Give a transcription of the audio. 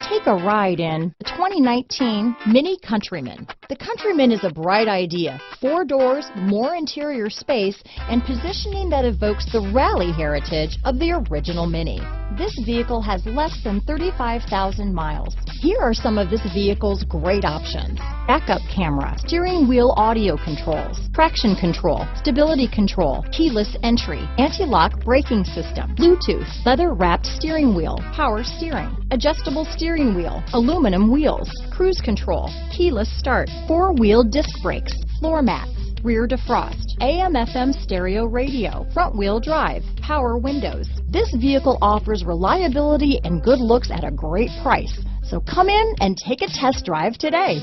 Take a ride in the 2019 MINI Countryman. The Countryman is a bright idea. 4 doors, more interior space, and positioning that evokes the rally heritage of the original MINI. This vehicle has less than 35,000 miles. Here are some of this vehicle's great options: backup camera, steering wheel audio controls, traction control, stability control, keyless entry, anti-lock braking system, Bluetooth, leather-wrapped steering wheel, power steering, adjustable steering wheel, aluminum wheels, cruise control, keyless start, 4-wheel disc brakes, floor mats, rear defrost, AM/FM stereo radio, front-wheel drive, power windows. This vehicle offers reliability and good looks at a great price. So come in and take a test drive today.